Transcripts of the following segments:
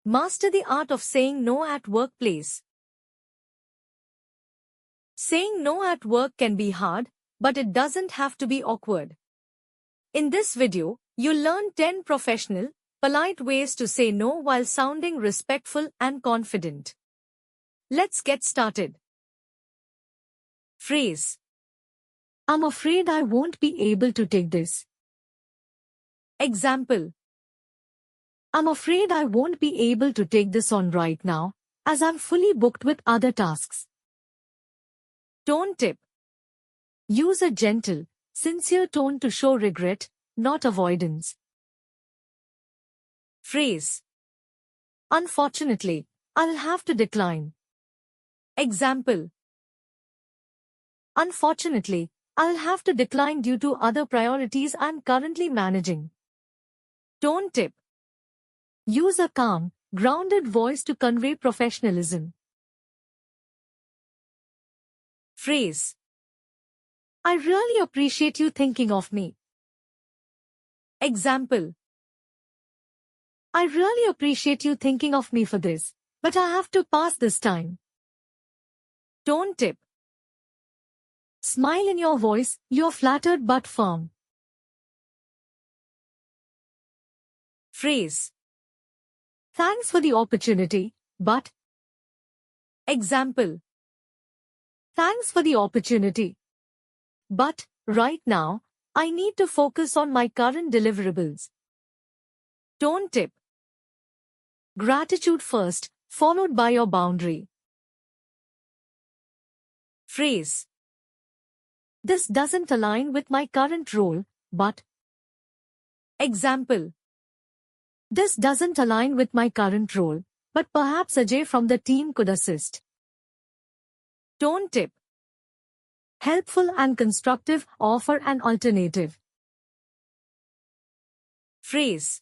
Master the art of saying no at workplace. Saying no at work can be hard, but it doesn't have to be awkward. In this video, you'll learn 10 professional, polite ways to say no while sounding respectful and confident. Let's get started. Phrase: I'm afraid I won't be able to take this. Example: I'm afraid I won't be able to take this on right now, as I'm fully booked with other tasks. Tone tip: use a gentle, sincere tone to show regret, not avoidance. Phrase: unfortunately, I'll have to decline. Example: unfortunately, I'll have to decline due to other priorities I'm currently managing. Tone tip: use a calm, grounded voice to convey professionalism. Phrase: I really appreciate you thinking of me. Example: I really appreciate you thinking of me for this, but I have to pass this time. Tone tip: smile in your voice, you're flattered but firm. Phrase: thanks for the opportunity, but. Example: thanks for the opportunity, but right now, I need to focus on my current deliverables. Tone tip: gratitude first, followed by your boundary. Phrase: this doesn't align with my current role, but. Example: this doesn't align with my current role, but perhaps Ajay from the team could assist. Tone tip: helpful and constructive, offer an alternative. Phrase: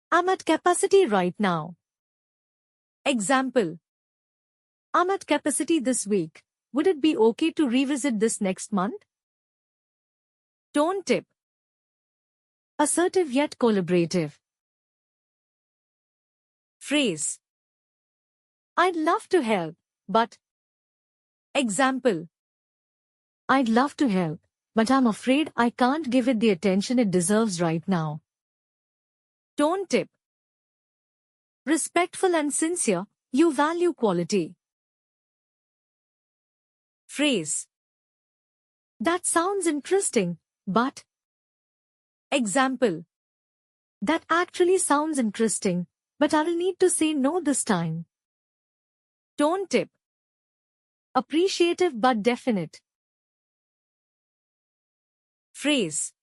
I'm at capacity right now. Example: I'm at capacity this week. Would it be okay to revisit this next month? Tone tip: assertive yet collaborative. Phrase: I'd love to help, but. Example: I'd love to help, but I'm afraid I can't give it the attention it deserves right now. Tone tip: respectful and sincere, you value quality. Phrase: that sounds interesting, but. Example: that actually sounds interesting, but I'll need to say no this time. Tone tip: appreciative but definite. Phrase: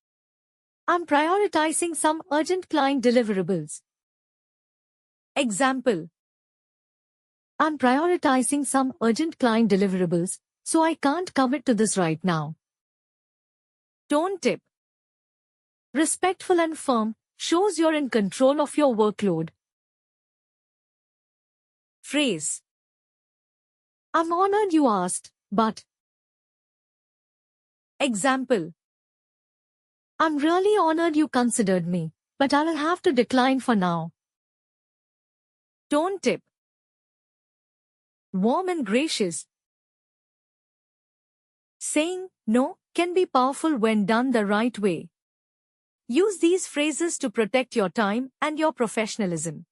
I'm prioritizing some urgent client deliverables. Example: I'm prioritizing some urgent client deliverables, so I can't commit to this right now. Tone tip: respectful and firm, shows you're in control of your workload. Phrase: I'm honored you asked, but. Example: I'm really honored you considered me, but I'll have to decline for now. Tone tip: warm and gracious. Saying no can be powerful when done the right way. Use these phrases to protect your time and your professionalism.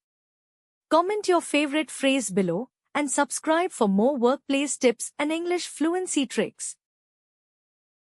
Comment your favorite phrase below and subscribe for more workplace tips and English fluency tricks.